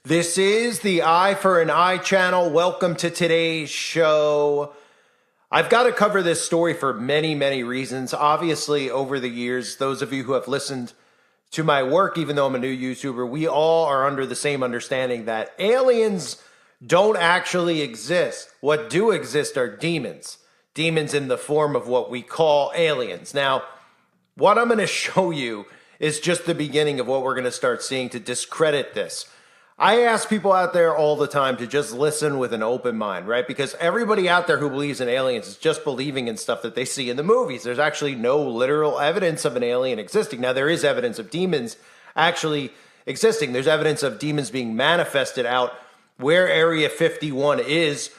This is the Eye for an Eye channel. Welcome to today's show. I've got to cover this story for many, many reasons. Obviously, over the years, those of you who have listened to my work, even though I'm a new YouTuber, we all are under the same understanding that aliens don't actually exist. What do exist are demons. Demons in the form of what we call aliens. Now, what I'm going to show you is just the beginning of what we're going to start seeing to discredit this. I ask people out there all the time to just listen with an open mind, right? Because everybody out there who believes in aliens is just believing in stuff that they see in the movies. There's actually no literal evidence of an alien existing. Now, there is evidence of demons actually existing. There's evidence of demons being manifested out where Area 51 is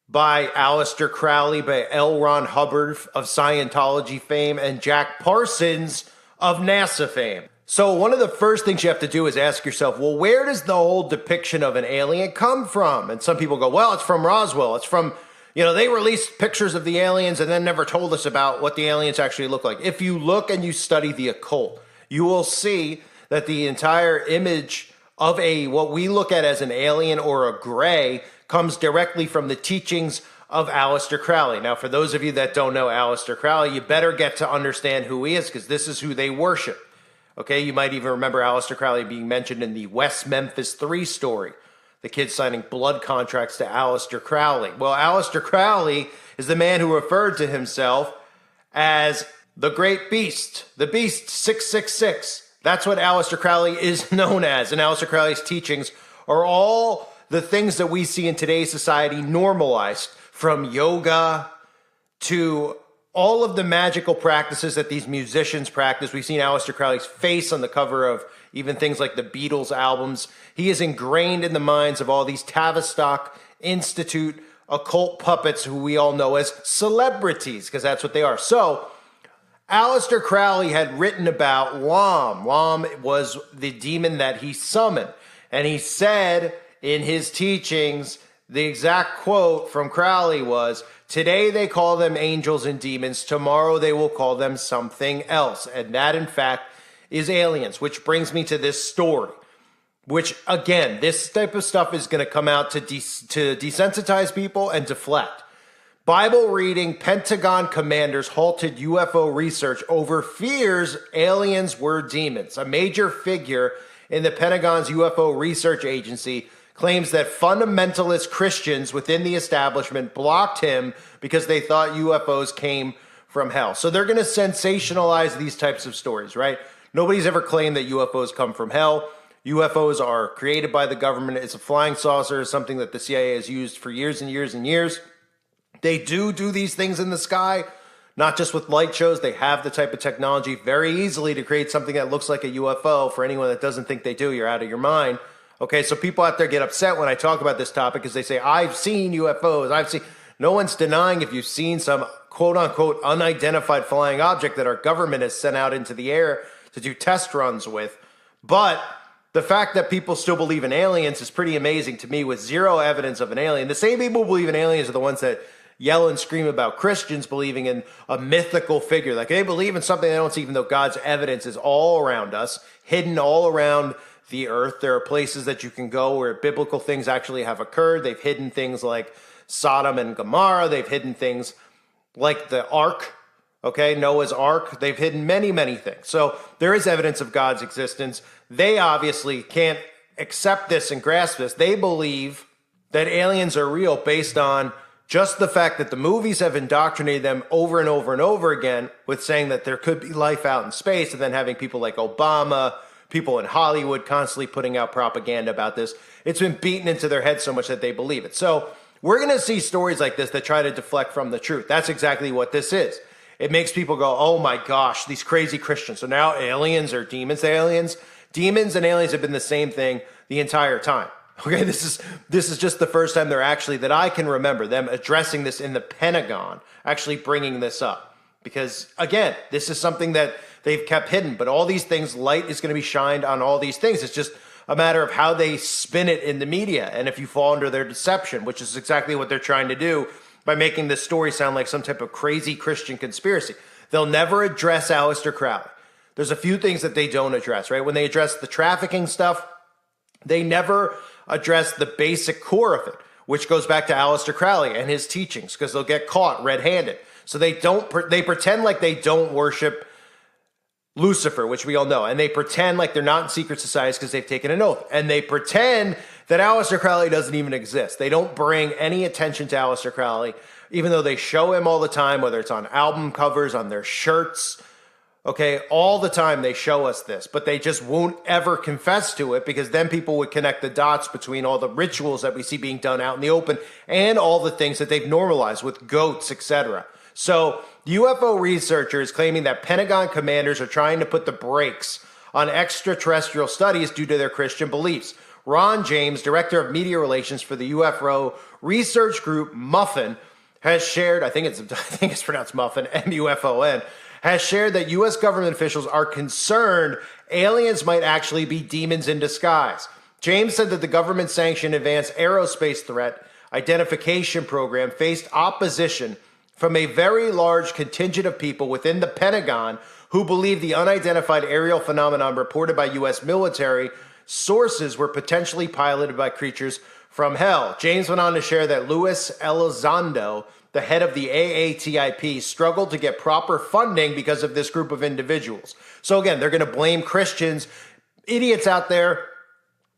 by Aleister Crowley, by L. Ron Hubbard of Scientology fame, and Jack Parsons of NASA fame. So one of the first things you have to do is ask yourself, well, where does the whole depiction of an alien come from? And some people go, well, it's from Roswell. It's from, they released pictures of the aliens and then never told us about what the aliens actually look like. If you look and you study the occult, you will see that the entire image of what we look at as an alien or a gray comes directly from the teachings of Aleister Crowley. Now, for those of you that don't know Aleister Crowley, you better get to understand who he is, because this is who they worship. Okay, you might even remember Aleister Crowley being mentioned in the West Memphis 3 story. The kid signing blood contracts to Aleister Crowley. Well, Aleister Crowley is the man who referred to himself as the Great Beast, the Beast 666. That's what Aleister Crowley is known as. And Aleister Crowley's teachings are all the things that we see in today's society normalized, from yoga to all of the magical practices that these musicians practice. We've seen Aleister Crowley's face on the cover of even things like the Beatles albums. He is ingrained in the minds of all these Tavistock Institute occult puppets who we all know as celebrities, because that's what they are. So Aleister Crowley had written about Lam. Lam was the demon that he summoned. And he said in his teachings, the exact quote from Crowley was, "Today they call them angels and demons. Tomorrow they will call them something else." And that, in fact, is aliens, which brings me to this story, which, again, this type of stuff is going to come out to desensitize people and deflect. Bible reading Pentagon commanders halted UFO research over fears aliens were demons. A major figure in the Pentagon's UFO research agency claims that fundamentalist Christians within the establishment blocked him because they thought UFOs came from hell. So they're going to sensationalize these types of stories, right? Nobody's ever claimed that UFOs come from hell. UFOs are created by the government. It's a flying saucer, something that the CIA has used for years and years and years. They do these things in the sky, not just with light shows. They have the type of technology very easily to create something that looks like a UFO. For anyone that doesn't think they do, you're out of your mind. Okay, so people out there get upset when I talk about this topic because they say, I've seen UFOs. No one's denying if you've seen some quote-unquote unidentified flying object that our government has sent out into the air to do test runs with. But the fact that people still believe in aliens is pretty amazing to me, with zero evidence of an alien. The same people who believe in aliens are the ones that yell and scream about Christians believing in a mythical figure. Like, they believe in something they don't see, even though God's evidence is all around us, hidden all around the earth. There are places that you can go where biblical things actually have occurred. They've hidden things like Sodom and Gomorrah. They've hidden things like the Ark, okay, Noah's Ark. They've hidden many, many things. So there is evidence of God's existence. They obviously can't accept this and grasp this. They believe that aliens are real based on just the fact that the movies have indoctrinated them over and over and over again with saying that there could be life out in space, and then having people like Obama, people in Hollywood constantly putting out propaganda about this. It's been beaten into their head so much that they believe it. So we're going to see stories like this that try to deflect from the truth. That's exactly what this is. It makes people go, oh my gosh, these crazy Christians. So now aliens are demons. Demons and aliens have been the same thing the entire time. Okay, this is just the first time that I can remember them addressing this in the Pentagon, actually bringing this up. Because, again, this is something that they've kept hidden. But all these things, light is going to be shined on all these things. It's just a matter of how they spin it in the media, and if you fall under their deception, which is exactly what they're trying to do by making this story sound like some type of crazy Christian conspiracy. They'll never address Aleister Crowley. There's a few things that they don't address, right? When they address the trafficking stuff, They never address the basic core of it, which goes back to Aleister Crowley and his teachings, because they'll get caught red-handed. So they pretend like they don't worship Lucifer, which we all know, and they pretend like they're not in secret societies because they've taken an oath, and they pretend that Aleister Crowley doesn't even exist. They don't bring any attention to Aleister Crowley, even though they show him all the time, whether it's on album covers, on their shirts. Okay, all the time they show us this, but they just won't ever confess to it, because then people would connect the dots between all the rituals that we see being done out in the open and all the things that they've normalized with goats, etc. So UFO researchers claiming that Pentagon commanders are trying to put the brakes on extraterrestrial studies due to their Christian beliefs. Ron James, director of media relations for the UFO research group Muffin, has shared, I think it's pronounced Muffin, MUFON, has shared that U.S. government officials are concerned aliens might actually be demons in disguise. James said that the government-sanctioned advanced aerospace threat identification program faced opposition from a very large contingent of people within the Pentagon who believe the unidentified aerial phenomenon reported by U.S. military sources were potentially piloted by creatures from hell. James went on to share that Luis Elizondo, the head of the AATIP, struggled to get proper funding because of this group of individuals. So again, they're going to blame Christians. Idiots out there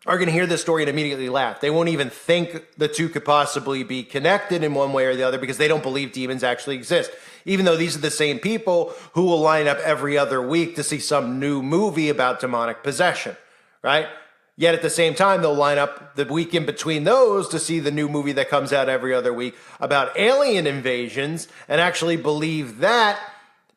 are going to hear this story and immediately laugh. They won't even think the two could possibly be connected in one way or the other, because they don't believe demons actually exist. Even though these are the same people who will line up every other week to see some new movie about demonic possession, right? Yet at the same time, they'll line up the week in between those to see the new movie that comes out every other week about alien invasions and actually believe that,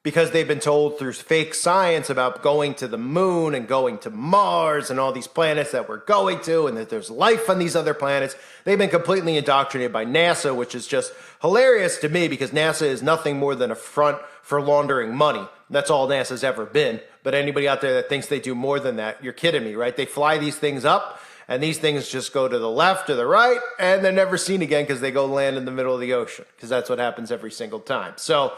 because they've been told through fake science about going to the moon and going to Mars and all these planets that we're going to, and that there's life on these other planets. They've been completely indoctrinated by NASA, which is just hilarious to me, because NASA is nothing more than a front for laundering money. That's all NASA's ever been. But anybody out there that thinks they do more than that, you're kidding me, right? They fly these things up, and these things just go to the left or the right, and they're never seen again because they go land in the middle of the ocean, because that's what happens every single time. So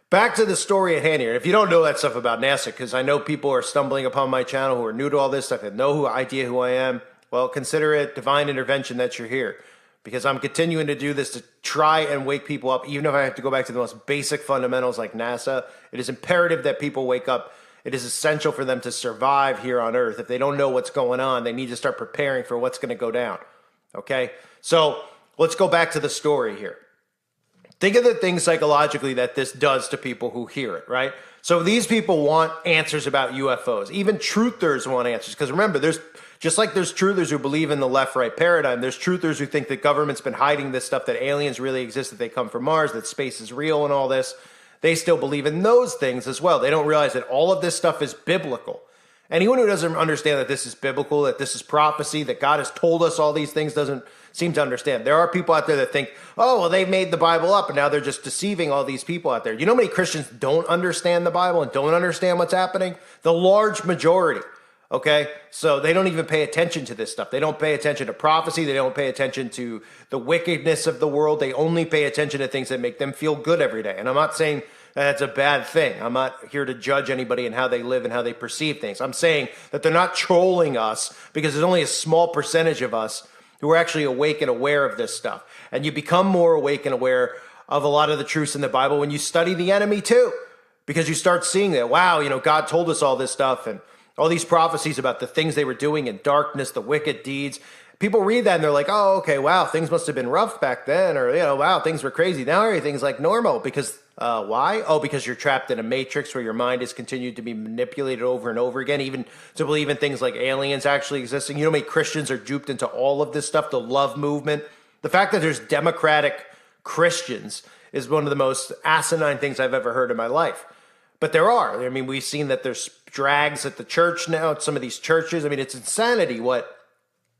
back to the story at hand here. If you don't know that stuff about NASA, because I know people are stumbling upon my channel who are new to all this stuff and no idea who I am, well, consider it divine intervention that you're here, because I'm continuing to do this to try and wake people up, even if I have to go back to the most basic fundamentals like NASA. It is imperative that people wake up. It is essential for them to survive here on Earth. If they don't know what's going on, they need to start preparing for what's going to go down. Okay? So let's go back to the story here. Think of the things psychologically that this does to people who hear it, right? So these people want answers about UFOs. Even truthers want answers. Because remember, just like there's truthers who believe in the left-right paradigm, there's truthers who think that government's been hiding this stuff, that aliens really exist, that they come from Mars, that space is real and all this. They still believe in those things as well. They don't realize that all of this stuff is biblical. Anyone who doesn't understand that this is biblical, that this is prophecy, that God has told us all these things, doesn't seem to understand. There are people out there that think, oh, well, they've made the Bible up and now they're just deceiving all these people out there. You know how many Christians don't understand the Bible and don't understand what's happening? The large majority. Okay, so they don't even pay attention to this stuff. They don't pay attention to prophecy. They don't pay attention to the wickedness of the world. They only pay attention to things that make them feel good every day. And I'm not saying that's a bad thing. I'm not here to judge anybody and how they live and how they perceive things. I'm saying that they're not trolling us, because there's only a small percentage of us who are actually awake and aware of this stuff. And you become more awake and aware of a lot of the truths in the Bible when you study the enemy too, because you start seeing that, wow, God told us all this stuff, and all these prophecies about the things they were doing in darkness, the wicked deeds. People read that and they're like, oh, okay, wow, things must have been rough back then, or, wow, things were crazy. Now everything's like normal. Because why? Oh, because you're trapped in a matrix where your mind is continued to be manipulated over and over again, even to believe in things like aliens actually existing. You know how many Christians are duped into all of this stuff, the love movement? The fact that there's democratic Christians is one of the most asinine things I've ever heard in my life. But there are. I mean, we've seen that there's drags at the church now, at some of these churches. I mean, it's insanity what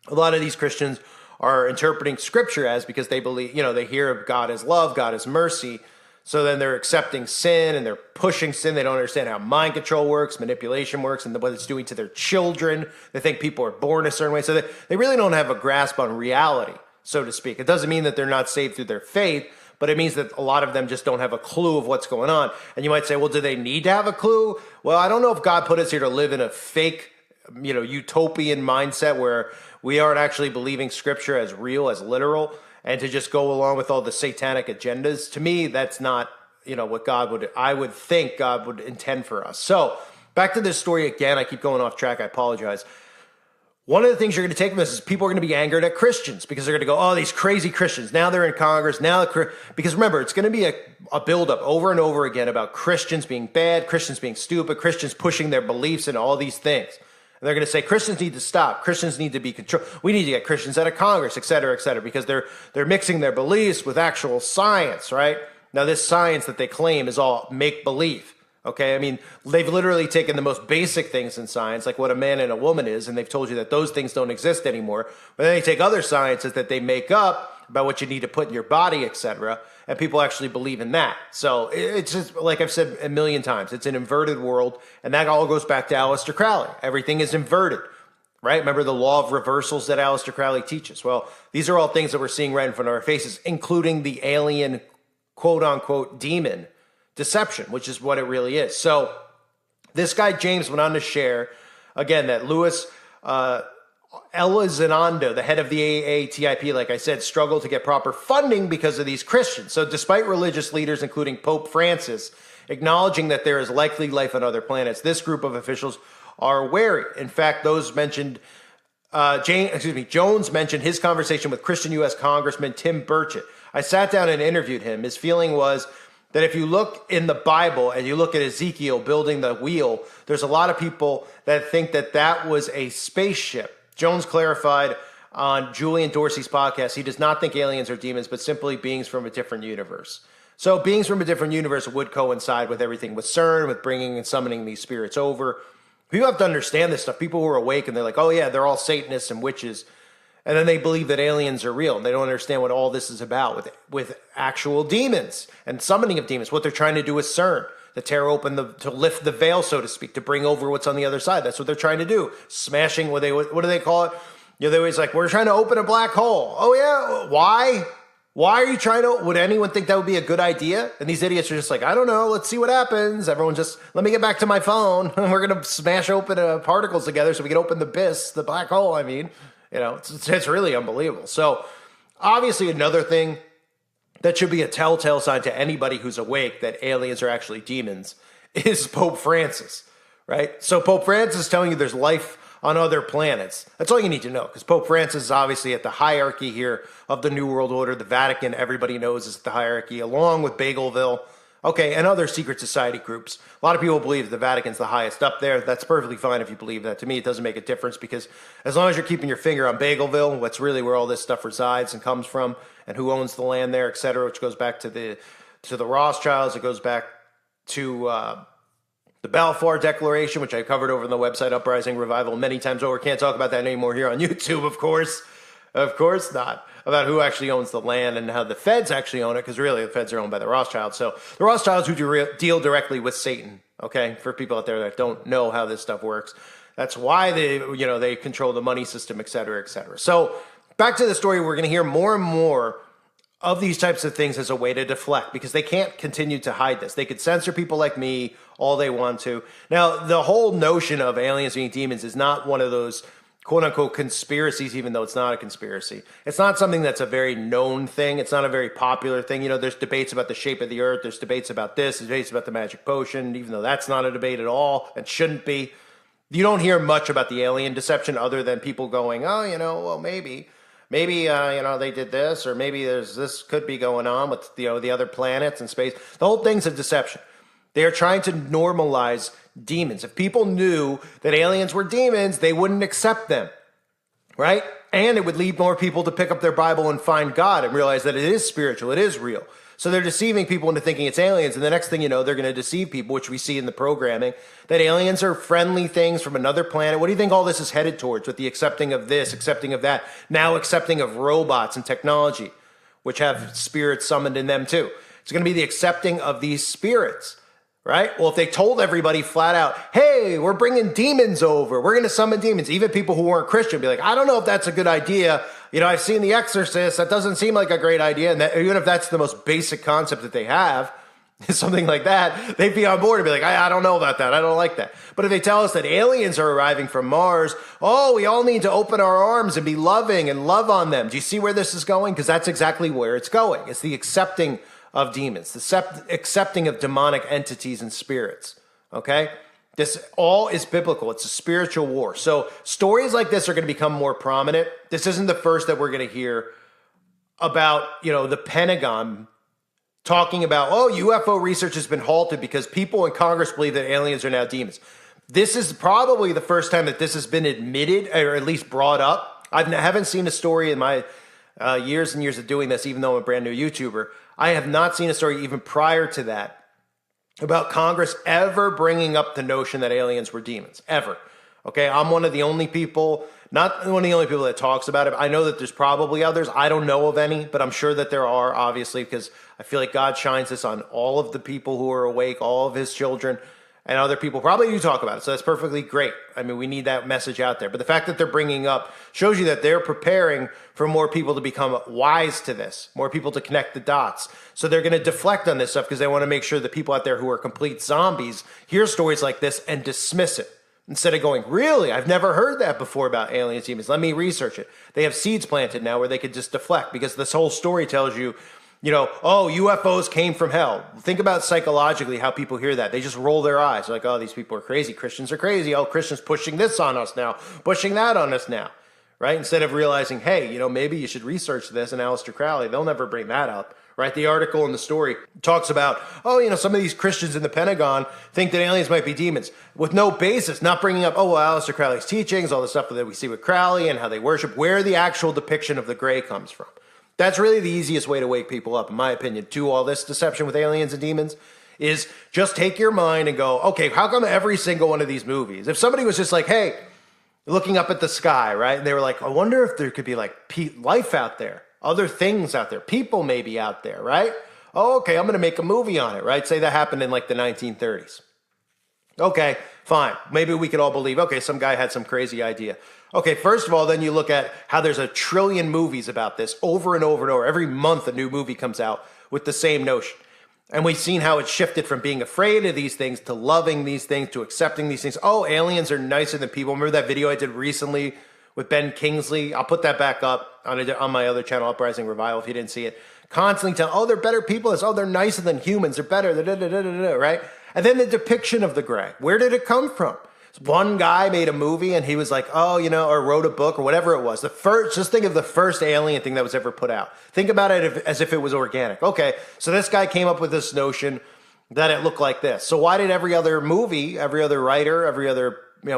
a lot of these Christians are interpreting scripture as, because they believe, they hear of God as love, God as mercy. So then they're accepting sin and they're pushing sin. They don't understand how mind control works, manipulation works, and what it's doing to their children. They think people are born a certain way. So they really don't have a grasp on reality, so to speak. It doesn't mean that they're not saved through their faith, but it means that a lot of them just don't have a clue of what's going on. And you might say, well, do they need to have a clue? Well, I don't know if God put us here to live in a fake utopian mindset where we aren't actually believing scripture as real, as literal, and to just go along with all the satanic agendas. To me, that's not, what I would think God would intend for us. So back to this story again. I keep going off track. I apologize. One of the things you're going to take from this is people are going to be angered at Christians because they're going to go, oh, these crazy Christians. Now they're in Congress. Because remember, it's going to be a buildup over and over again about Christians being bad, Christians being stupid, Christians pushing their beliefs and all these things. And they're going to say Christians need to stop. Christians need to be controlled. We need to get Christians out of Congress, et cetera, because they're mixing their beliefs with actual science, right? Now, this science that they claim is all make-believe. Okay, I mean, they've literally taken the most basic things in science, like what a man and a woman is, and they've told you that those things don't exist anymore. But then they take other sciences that they make up about what you need to put in your body, etc., and people actually believe in that. So it's just, like I've said a million times, it's an inverted world, and that all goes back to Aleister Crowley. Everything is inverted, right? Remember the law of reversals that Aleister Crowley teaches? Well, these are all things that we're seeing right in front of our faces, including the alien, quote-unquote, demon deception, which is what it really is. So this guy, James, went on to share, again, that Luis Elizondo, the head of the AATIP, like I said, struggled to get proper funding because of these Christians. So despite religious leaders, including Pope Francis, acknowledging that there is likely life on other planets, this group of officials are wary. In fact, those mentioned, Jones mentioned his conversation with Christian U.S. Congressman Tim Burchett. I sat down and interviewed him. His feeling was that if you look in the Bible and you look at Ezekiel building the wheel, there's a lot of people that think that that was a spaceship. Jones clarified on Julian Dorsey's podcast, he does not think aliens are demons, but simply beings from a different universe. So beings from a different universe would coincide with everything with CERN, with bringing and summoning these spirits over. People have to understand this stuff. People who are awake and they're like, oh yeah, they're all Satanists and witches. And then they believe that aliens are real. And they don't understand what all this is about with actual demons and summoning of demons. What they're trying to do with CERN, to tear open to lift the veil, so to speak, to bring over what's on the other side. That's what they're trying to do. Smashing, what do they call it? They're always like, we're trying to open a black hole. Oh yeah, why? Why are you trying to, would anyone think that would be a good idea? And these idiots are just like, I don't know, let's see what happens. Everyone just, let me get back to my phone. We're going to smash open particles together so we can open the abyss, the black hole, I mean. It's really unbelievable. So obviously another thing that should be a telltale sign to anybody who's awake that aliens are actually demons is Pope Francis, right? So Pope Francis is telling you there's life on other planets. That's all you need to know, because Pope Francis is obviously at the hierarchy here of the New World Order. The Vatican, everybody knows, is the hierarchy, along with Bagelville, okay, and other secret society groups. A lot of people believe the Vatican's the highest up there. That's perfectly fine if you believe that. To me, it doesn't make a difference, because as long as you're keeping your finger on Bagelville, what's really where all this stuff resides and comes from, and who owns the land there, et cetera, which goes back to the Rothschilds. It goes back to the Balfour Declaration, which I covered over on the website Uprising Revival many times over. Can't talk about that anymore here on YouTube, of course. Of course not. About who actually owns the land and how the feds actually own it, because really the feds are owned by the Rothschilds. So the Rothschilds who deal directly with Satan, okay, for people out there that don't know how this stuff works. That's why they control the money system, et cetera, et cetera. So back to the story, we're going to hear more and more of these types of things as a way to deflect, because they can't continue to hide this. They could censor people like me all they want to. Now, the whole notion of aliens being demons is not one of those quote-unquote conspiracies, even though it's not a conspiracy. It's not something that's a very known thing. It's not a very popular thing. There's debates about the shape of the earth. There's debates about this. There's debates about the magic potion, even though that's not a debate at all and shouldn't be. You don't hear much about the alien deception other than people going, oh, well, maybe they did this, or maybe this could be going on with, the other planets and space. The whole thing's a deception. They are trying to normalize demons. If people knew that aliens were demons, they wouldn't accept them, right? And it would lead more people to pick up their Bible and find God and realize that it is spiritual, it is real. So they're deceiving people into thinking it's aliens, and the next thing you know, they're going to deceive people, which we see in the programming, that aliens are friendly things from another planet. What do you think all this is headed towards, with the accepting of this, accepting of that, now accepting of robots and technology, which have spirits summoned in them too? It's going to be the accepting of these spirits. Right? Well, if they told everybody flat out, hey, we're bringing demons over, we're going to summon demons, even people who weren't Christian be like, I don't know if that's a good idea. I've seen The Exorcist. That doesn't seem like a great idea. And that, even if that's the most basic concept that they have, something like that, they'd be on board and be like, I don't know about that. I don't like that. But if they tell us that aliens are arriving from Mars, oh, we all need to open our arms and be loving and love on them. Do you see where this is going? Because that's exactly where it's going. It's the accepting of demons, the accepting of demonic entities and spirits. Okay? This all is biblical. It's a spiritual war. So stories like this are going to become more prominent. This isn't the first that we're going to hear about, the Pentagon talking about, UFO research has been halted because people in Congress believe that aliens are now demons. This is probably the first time that this has been admitted or at least brought up. I haven't seen a story in my years and years of doing this, even though I'm a brand new YouTuber. I have not seen a story even prior to that about Congress ever bringing up the notion that aliens were demons, ever. Okay, I'm one of the only people, not one of the only people that talks about it. I know that there's probably others. I don't know of any, but I'm sure that there are, obviously, because I feel like God shines this on all of the people who are awake, all of his children, and other people probably do talk about it. So that's perfectly great. I mean, we need that message out there. But the fact that they're bringing up shows you that they're preparing for more people to become wise to this, more people to connect the dots. So they're going to deflect on this stuff because they want to make sure that people out there who are complete zombies hear stories like this and dismiss it. Instead of going, really? I've never heard that before about aliens, demons. Let me research it. They have seeds planted now where they could just deflect because this whole story tells you, UFOs came from hell. Think about psychologically how people hear that. They just roll their eyes. They're like, oh, these people are crazy. Christians are crazy. Oh, Christians pushing this on us now, pushing that on us now, right? Instead of realizing, hey, maybe you should research this. And Aleister Crowley, they'll never bring that up. Right, the article in the story talks about, some of these Christians in the Pentagon think that aliens might be demons with no basis, not bringing up, Aleister Crowley's teachings, all the stuff that we see with Crowley and how they worship, where the actual depiction of the gray comes from. That's really the easiest way to wake people up, in my opinion, to all this deception with aliens and demons, is just take your mind and go, okay, how come every single one of these movies, if somebody was just like, hey, looking up at the sky, right, and they were like, I wonder if there could be like life out there. Other things out there, people maybe out there, right? Oh, okay, I'm going to make a movie on it, right? Say that happened in like the 1930s. Okay, fine. Maybe we could all believe, okay, some guy had some crazy idea. Okay, first of all, then you look at how there's 1 trillion movies about this over and over and over. Every month a new movie comes out with the same notion. And we've seen how it shifted from being afraid of these things to loving these things to accepting these things. Oh, aliens are nicer than people. Remember that video I did recently with Ben Kingsley? I'll put that back up on my other channel, Uprising Revival, if you didn't see it. Constantly telling, they're better people. They're nicer than humans. They're better, right? And then the depiction of the gray. Where did it come from? One guy made a movie and he was like, or wrote a book or whatever it was. Just think of the first alien thing that was ever put out. Think about it as if it was organic. Okay, so this guy came up with this notion that it looked like this. So why did every other movie, every other writer, every other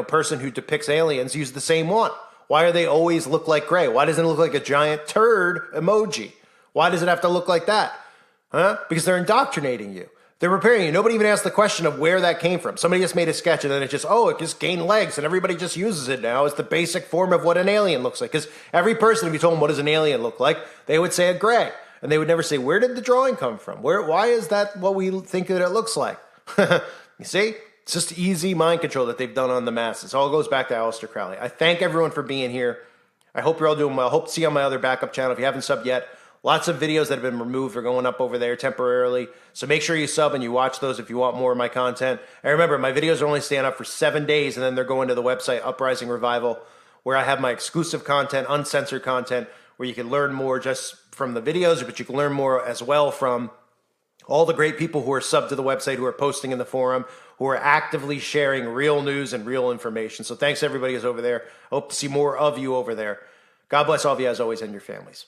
person who depicts aliens use the same one? Why do they always look like gray? Why doesn't it look like a giant turd emoji? Why does it have to look like that? Because they're indoctrinating you. They're preparing you. Nobody even asked the question of where that came from. Somebody just made a sketch and then it just gained legs and everybody just uses it now as the basic form of what an alien looks like. Because every person, if you told them what does an alien look like, they would say a gray. And they would never say, where did the drawing come from? Why is that what we think that it looks like? You see? It's just easy mind control that they've done on the masses. It all goes back to Aleister Crowley. I thank everyone for being here. I hope you're all doing well. Hope to see you on my other backup channel. If you haven't subbed yet, lots of videos that have been removed are going up over there temporarily. So make sure you sub and you watch those if you want more of my content. And remember, my videos are only staying up for 7 days, and then they're going to the website, Uprising Revival, where I have my exclusive content, uncensored content, where you can learn more just from the videos, but you can learn more as well from all the great people who are subbed to the website, who are posting in the forum, who are actively sharing real news and real information. So thanks everybody who's over there. Hope to see more of you over there. God bless all of you as always and your families.